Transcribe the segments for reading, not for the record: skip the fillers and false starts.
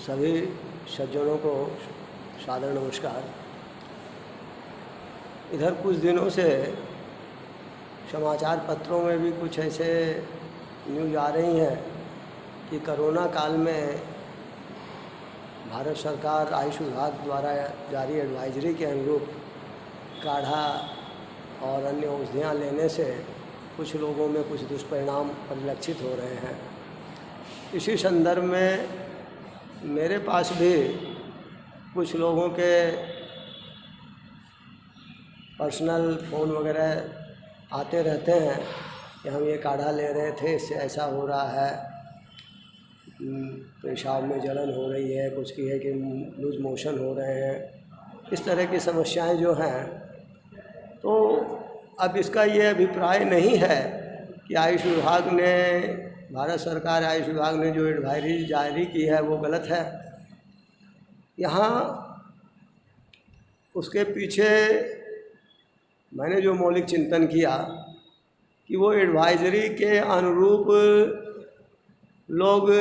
सभी सज्जनों को सादर नमस्कार। इधर कुछ दिनों से समाचार पत्रों में भी कुछ ऐसे न्यूज़ आ रही हैं कि कोरोना काल में भारत सरकार आयुष विभाग द्वारा जारी एडवाइजरी के अनुरूप काढ़ा और अन्य औषधियाँ लेने से कुछ लोगों में कुछ दुष्परिणाम परिलक्षित हो रहे हैं। इसी संदर्भ में मेरे पास भी कुछ लोगों के पर्सनल फ़ोन वगैरह आते रहते हैं कि हम ये काढ़ा ले रहे थे, इससे ऐसा हो रहा है, पेशाब में जलन हो रही है, कुछ की है कि लूज मोशन हो रहे हैं, इस तरह की समस्याएं जो हैं। तो अब इसका ये अभिप्राय नहीं है कि आयुष विभाग ने, भारत सरकार आयुष विभाग ने जो एडवाइजरी जारी की है वो गलत है। यहाँ उसके पीछे मैंने जो मौलिक चिंतन किया कि वो एडवाइजरी के अनुरूप लोग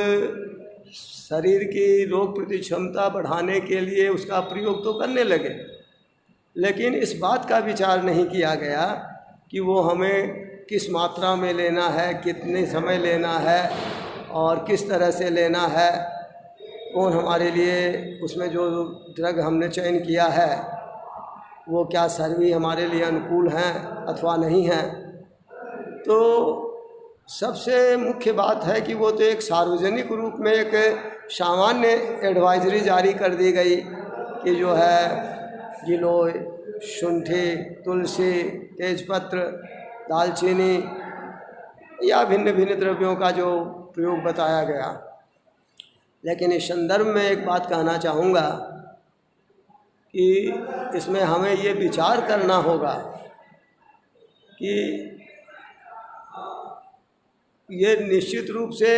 शरीर की रोग प्रति क्षमता बढ़ाने के लिए उसका प्रयोग तो करने लगे, लेकिन इस बात का विचार नहीं किया गया कि वो हमें किस मात्रा में लेना है, कितने समय लेना है और किस तरह से लेना है, कौन हमारे लिए उसमें जो ड्रग हमने चयन किया है वो क्या सर्वी हमारे लिए अनुकूल हैं अथवा नहीं हैं। तो सबसे मुख्य बात है कि वो तो एक सार्वजनिक रूप में एक सामान्य एडवाइजरी जारी कर दी गई कि जो है गिलोय, शुंठी, तुलसी, तेजपत्र, दालचीनी या भिन्न भिन्न द्रव्यों का जो प्रयोग बताया गया। लेकिन इस संदर्भ में एक बात कहना चाहूँगा कि इसमें हमें ये विचार करना होगा कि ये निश्चित रूप से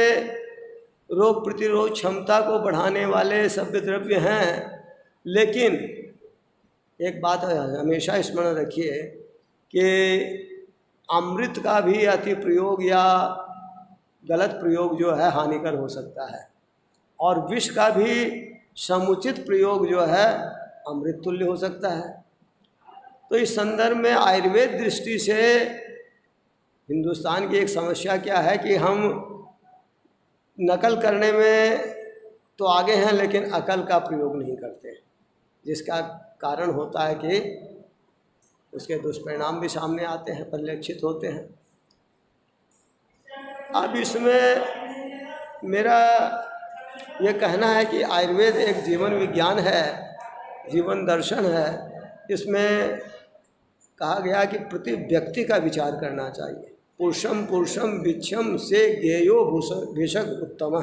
रोग प्रतिरोध क्षमता को बढ़ाने वाले सभ्य द्रव्य हैं, लेकिन एक बात हमेशा स्मरण रखिए कि अमृत का भी अति प्रयोग या गलत प्रयोग जो है हानिकर हो सकता है, और विष का भी समुचित प्रयोग जो है अमृत तुल्य हो सकता है। तो इस संदर्भ में आयुर्वेद दृष्टि से हिंदुस्तान की एक समस्या क्या है कि हम नकल करने में तो आगे हैं लेकिन अकल का प्रयोग नहीं करते, जिसका कारण होता है कि उसके दुष्परिणाम भी सामने आते हैं, परिलक्षित होते हैं। अब इसमें मेरा ये कहना है कि आयुर्वेद एक जीवन विज्ञान है, जीवन दर्शन है। इसमें कहा गया कि प्रति व्यक्ति का विचार करना चाहिए। पुरुषम पुरुषम विच्छम से ज्ञेयो भिषक उत्तम।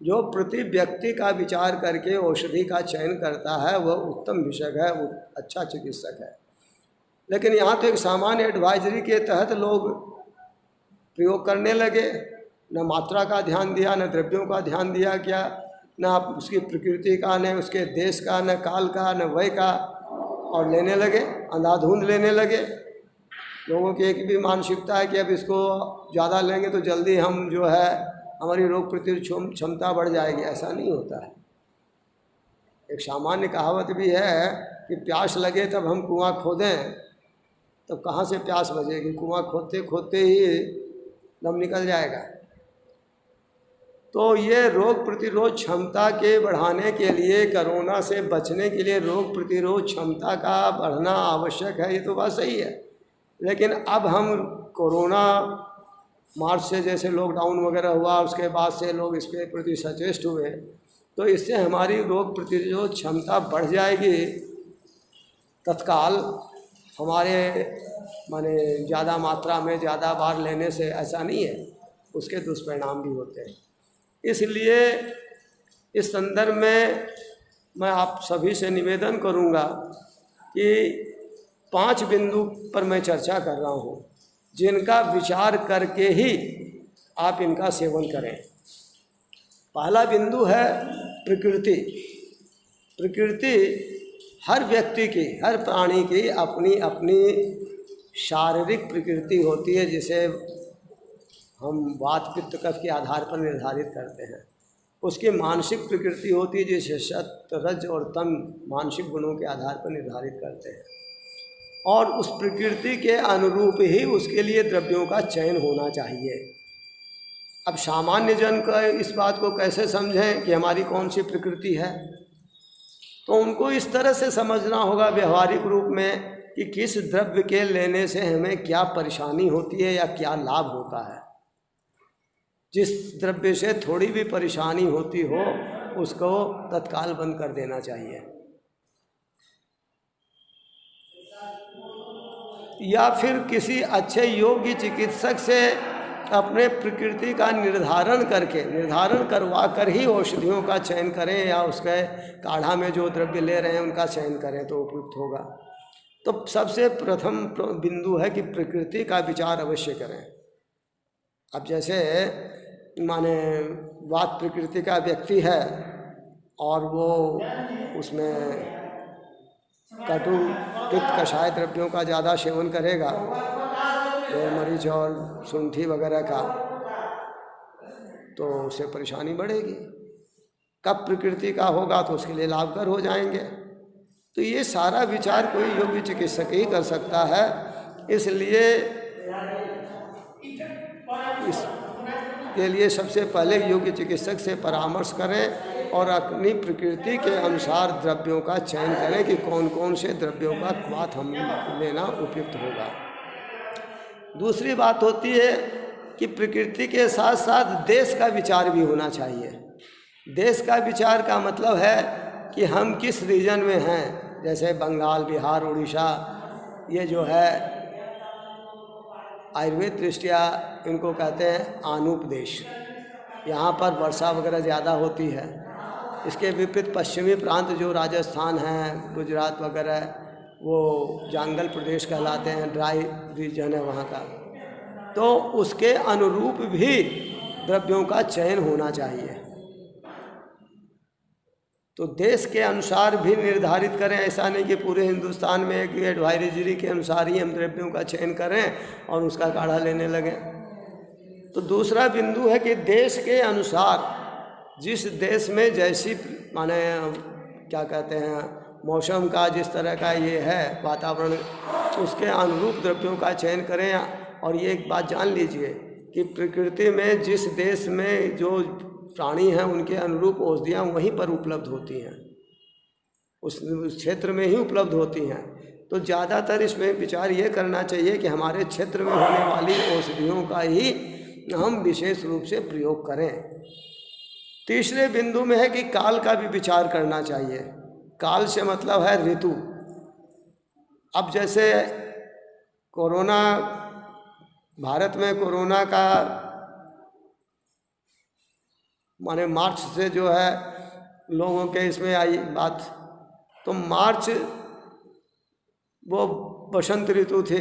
जो प्रति व्यक्ति का विचार करके औषधि का चयन करता है वह उत्तम भिषक है, वो अच्छा चिकित्सक है। लेकिन यहाँ तो एक सामान्य एडवाइजरी के तहत लोग प्रयोग करने लगे, न मात्रा का ध्यान दिया, न द्रव्यों का ध्यान दिया क्या, न उसकी प्रकृति का, न उसके देश का, न काल का, न वय का, और लेने लगे, अंधाधुंध लेने लगे। लोगों की एक भी मानसिकता है कि अब इसको ज़्यादा लेंगे तो जल्दी हम जो है हमारी रोग प्रतिरोध क्षमता बढ़ जाएगी। ऐसा नहीं होता है। एक सामान्य कहावत भी है कि प्यास लगे तब हम कुआं खोदें, तब कहाँ से प्यास बजेगी, कुआं खोदते खोदते ही दम निकल जाएगा। तो ये रोग प्रतिरोध क्षमता के बढ़ाने के लिए, कोरोना से बचने के लिए रोग प्रतिरोध क्षमता का बढ़ना आवश्यक है, ये तो बात सही है। लेकिन अब हम कोरोना मार्च से जैसे लॉकडाउन वगैरह हुआ, उसके बाद से लोग इसके प्रति सचेष्ट हुए, तो इससे हमारी रोग प्रतिरोध क्षमता बढ़ जाएगी तत्काल। हमारे माने ज़्यादा मात्रा में ज़्यादा बार लेने से ऐसा नहीं है, उसके दुष्परिणाम भी होते हैं। इसलिए इस संदर्भ में मैं आप सभी से निवेदन करूंगा कि 5 बिंदु पर मैं चर्चा कर रहा हूं, जिनका विचार करके ही आप इनका सेवन करें। पहला बिंदु है प्रकृति। प्रकृति हर व्यक्ति की, हर प्राणी की अपनी अपनी शारीरिक प्रकृति होती है, जिसे हम वात पित्त कफ के आधार पर निर्धारित करते हैं। उसकी मानसिक प्रकृति होती है जिसे सत्व रज और तम मानसिक गुणों के आधार पर निर्धारित करते हैं, और उस प्रकृति के अनुरूप ही उसके लिए द्रव्यों का चयन होना चाहिए। अब सामान्य जन का इस बात को कैसे समझें कि हमारी कौन सी प्रकृति है, तो उनको इस तरह से समझना होगा व्यवहारिक रूप में कि किस द्रव्य के लेने से हमें क्या परेशानी होती है या क्या लाभ होता है। जिस द्रव्य से थोड़ी भी परेशानी होती हो उसको तत्काल बंद कर देना चाहिए, या फिर किसी अच्छे योग्य चिकित्सक से अपने प्रकृति का निर्धारण करवा कर ही औषधियों का चयन करें, या उसके काढ़ा में जो द्रव्य ले रहे हैं उनका चयन करें तो उपयुक्त होगा। तो सबसे प्रथम बिंदु है कि प्रकृति का विचार अवश्य करें। अब जैसे माने वात प्रकृति का व्यक्ति है और वो उसमें कटु पित्त कषाय द्रव्यों का ज़्यादा सेवन करेगा, मरीच और शुंठी वगैरह का, तो उससे परेशानी बढ़ेगी। कब प्रकृति का होगा तो उसके लिए लाभकर हो जाएंगे। तो ये सारा विचार कोई योग्य चिकित्सक ही कर सकता है, इसलिए इसके लिए सबसे पहले योग्य चिकित्सक से परामर्श करें और अपनी प्रकृति के अनुसार द्रव्यों का चयन करें कि कौन कौन से द्रव्यों का क्वाथ हम लेना उपयुक्त होगा। दूसरी बात होती है कि प्रकृति के साथ साथ देश का विचार भी होना चाहिए। देश का विचार का मतलब है कि हम किस रीजन में हैं, जैसे बंगाल, बिहार, उड़ीसा, ये जो है आयुर्वेद दृष्टिया इनको कहते हैं आनूप देश, यहाँ पर वर्षा वगैरह ज़्यादा होती है। इसके विपरीत पश्चिमी प्रांत जो राजस्थान है, गुजरात वगैरह, वो जंगल प्रदेश कहलाते हैं, ड्राई रीजन है वहाँ का। तो उसके अनुरूप भी द्रव्यों का चयन होना चाहिए। तो देश के अनुसार भी निर्धारित करें, ऐसा नहीं कि पूरे हिंदुस्तान में एक एडवाइजरी के अनुसार ही हम द्रव्यों का चयन करें और उसका काढ़ा लेने लगें। तो दूसरा बिंदु है कि देश के अनुसार, जिस देश में जैसी माने क्या कहते हैं मौसम का जिस तरह का ये है वातावरण, उसके अनुरूप द्रव्यों का चयन करें। और ये एक बात जान लीजिए कि प्रकृति में जिस देश में जो प्राणी हैं उनके अनुरूप औषधियाँ वहीं पर उपलब्ध होती हैं, उस क्षेत्र में ही उपलब्ध होती हैं। तो ज़्यादातर इसमें विचार ये करना चाहिए कि हमारे क्षेत्र में होने वाली औषधियों का ही हम विशेष रूप से प्रयोग करें। तीसरे बिंदु में है कि काल का भी विचार करना चाहिए। काल से मतलब है ऋतु। अब जैसे कोरोना, भारत में कोरोना का माने मार्च से जो है लोगों के इसमें आई बात, तो मार्च वो बसंत ऋतु थे,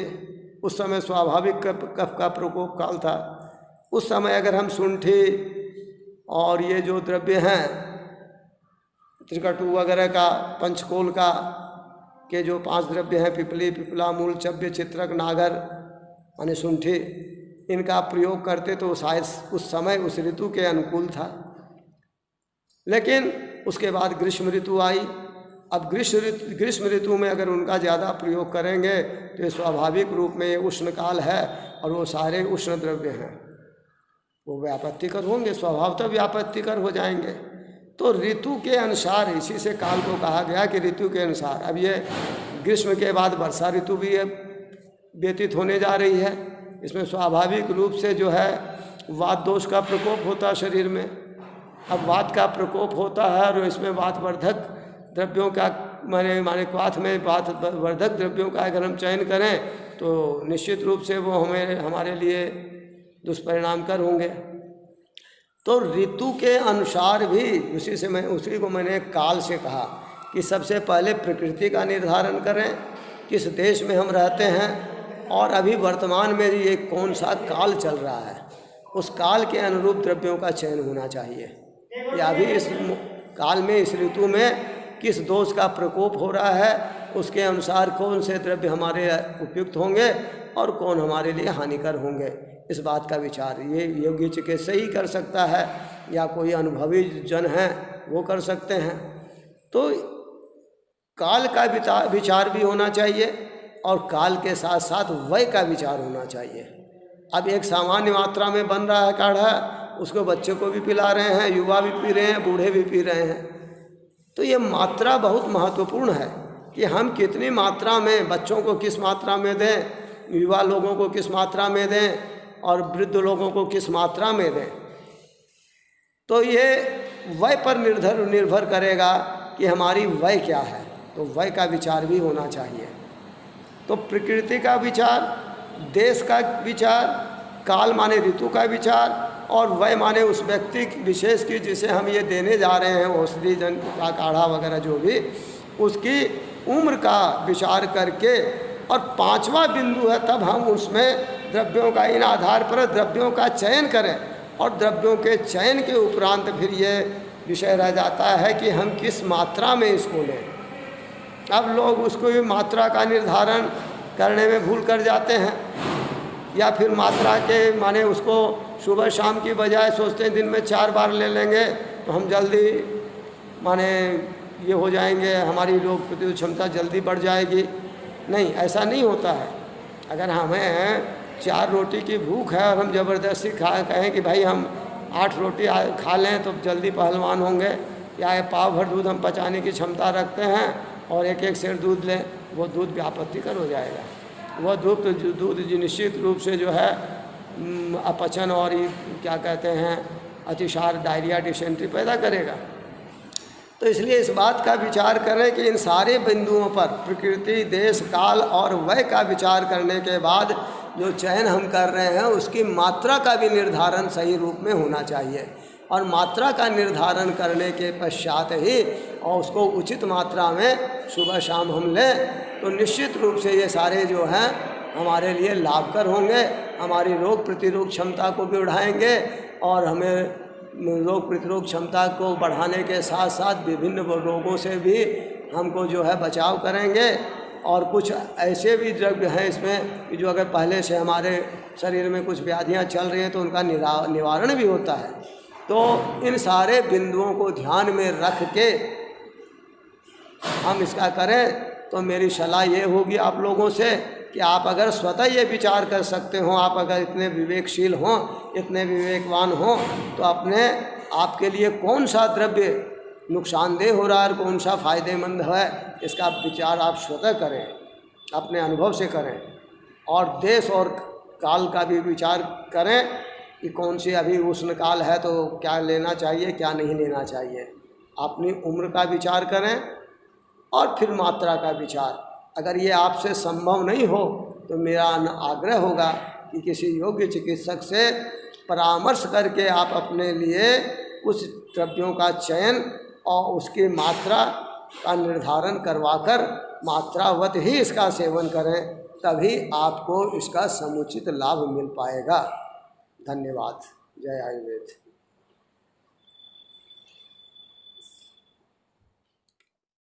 उस समय स्वाभाविक कफ का प्रकोप काल था। उस समय अगर हम शुंठी और ये जो द्रव्य हैं त्रिकटु वगैरह का, पंचकोल का के जो 5 द्रव्य हैं, पिपली, पिपला, मूल, चव्य, चित्रक, नागर माने शुंठी, इनका प्रयोग करते तो शायद उस समय उस ऋतु के अनुकूल था। लेकिन उसके बाद ग्रीष्म ऋतु आई। अब ग्रीष्म ऋतु में अगर उनका ज़्यादा प्रयोग करेंगे तो ये स्वाभाविक रूप में ये उष्ण काल है और वो सारे उष्ण द्रव्य हैं, वो व्यापत्तिकर होंगे, स्वभावतः व्यापत्तिकर हो जाएंगे। तो ऋतु के अनुसार, इसी से काल को कहा गया कि ऋतु के अनुसार। अब ये ग्रीष्म के बाद वर्षा ऋतु भी व्यतीत होने जा रही है। इसमें स्वाभाविक रूप से जो है वात दोष का प्रकोप होता है शरीर में। अब वात का प्रकोप होता है और इसमें वातवर्धक द्रव्यों का माने क्वाथ में वातवर्धक द्रव्यों का अगर हम चयन करें तो निश्चित रूप से वो हमारे लिए दुष्परिणामकर होंगे। तो ऋतु के अनुसार भी उसी को मैंने काल से कहा कि सबसे पहले प्रकृति का निर्धारण करें, किस देश में हम रहते हैं और अभी वर्तमान में ये कौन सा काल चल रहा है, उस काल के अनुरूप द्रव्यों का चयन होना चाहिए। या अभी इस काल में, इस ऋतु में किस दोष का प्रकोप हो रहा है, उसके अनुसार कौन से द्रव्य हमारे उपयुक्त होंगे और कौन हमारे लिए हानिकर होंगे, इस बात का विचार ये योग्य चिकित्सक ही कर सकता है। या कोई अनुभवी जन हैं वो कर सकते हैं। तो काल का विचार भी होना चाहिए और काल के साथ साथ वय का विचार होना चाहिए। अब एक सामान्य मात्रा में बन रहा है काढ़ा, उसको बच्चे को भी पिला रहे हैं, युवा भी पी रहे हैं, बूढ़े भी पी रहे हैं। तो ये मात्रा बहुत महत्वपूर्ण है कि हम कितनी मात्रा में, बच्चों को किस मात्रा में दें, युवा लोगों को किस मात्रा में दें और वृद्ध लोगों को किस मात्रा में दें। तो ये वय पर निर्भर करेगा कि हमारी वय क्या है। तो वय का विचार भी होना चाहिए। तो प्रकृति का विचार, देश का विचार, काल माने ऋतु का विचार और वय माने उस व्यक्ति विशेष की जिसे हम ये देने जा रहे हैं औषधि जन का काढ़ा वगैरह जो भी, उसकी उम्र का विचार करके, और पांचवा बिंदु है तब हम उसमें द्रव्यों का, इन आधार पर द्रव्यों का चयन करें और द्रव्यों के चयन के उपरांत फिर ये विषय रह जाता है कि हम किस मात्रा में इसको लें। अब लोग उसको भी मात्रा का निर्धारण करने में भूल कर जाते हैं, या फिर मात्रा के माने उसको सुबह शाम की बजाय सोचते हैं दिन में 4 बार ले लेंगे तो हम जल्दी माने ये हो जाएंगे, हमारी रोग प्रतिरोधक क्षमता जल्दी बढ़ जाएगी। नहीं, ऐसा नहीं होता है। अगर हमें 4 रोटी की भूख है और हम ज़बरदस्ती कहें कि भाई हम 8 रोटी खा लें तो जल्दी पहलवान होंगे, या पाव भर दूध हम पचाने की क्षमता रखते हैं और एक सेर दूध लें, वो दूध भी आपत्तिकर हो जाएगा। वह दूध निश्चित रूप से जो है अपचन और क्या कहते हैं अतिसार, डायरिया, डिसेंट्री पैदा करेगा। तो इसलिए इस बात का विचार करें कि इन सारे बिंदुओं पर प्रकृति, देश, काल और वय का विचार करने के बाद जो चयन हम कर रहे हैं उसकी मात्रा का भी निर्धारण सही रूप में होना चाहिए, और मात्रा का निर्धारण करने के पश्चात ही और उसको उचित मात्रा में सुबह शाम हम लें तो निश्चित रूप से ये सारे जो हैं हमारे लिए लाभकर होंगे, हमारी रोग प्रतिरोधक क्षमता को भी बढ़ाएंगे और हमें रोग प्रतिरोधक क्षमता को बढ़ाने के साथ साथ विभिन्न रोगों से भी हमको जो है बचाव करेंगे। और कुछ ऐसे भी द्रव्य हैं इसमें कि जो अगर पहले से हमारे शरीर में कुछ व्याधियां चल रही हैं तो उनका निवारण भी होता है। तो इन सारे बिंदुओं को ध्यान में रख के हम इसका करें तो मेरी सलाह ये होगी आप लोगों से कि आप अगर स्वतः ये विचार कर सकते हो, आप अगर इतने विवेकशील हों, इतने विवेकवान हों, तो अपने आपके लिए कौन सा द्रव्य नुकसानदेह हो रहा है और कौन सा फ़ायदेमंद है, इसका विचार आप स्वतः करें, अपने अनुभव से करें। और देश और काल का भी विचार करें कि कौन सी अभी उष्ण काल है तो क्या लेना चाहिए, क्या नहीं लेना चाहिए। अपनी उम्र का विचार करें और फिर मात्रा का विचार। अगर ये आपसे संभव नहीं हो तो मेरा आग्रह होगा कि किसी योग्य चिकित्सक से परामर्श करके आप अपने लिए कुछ द्रव्यों का चयन और उसकी मात्रा का निर्धारण करवाकर मात्रावत ही इसका सेवन करें, तभी आपको इसका समुचित लाभ मिल पाएगा। धन्यवाद। जय आयुर्वेद।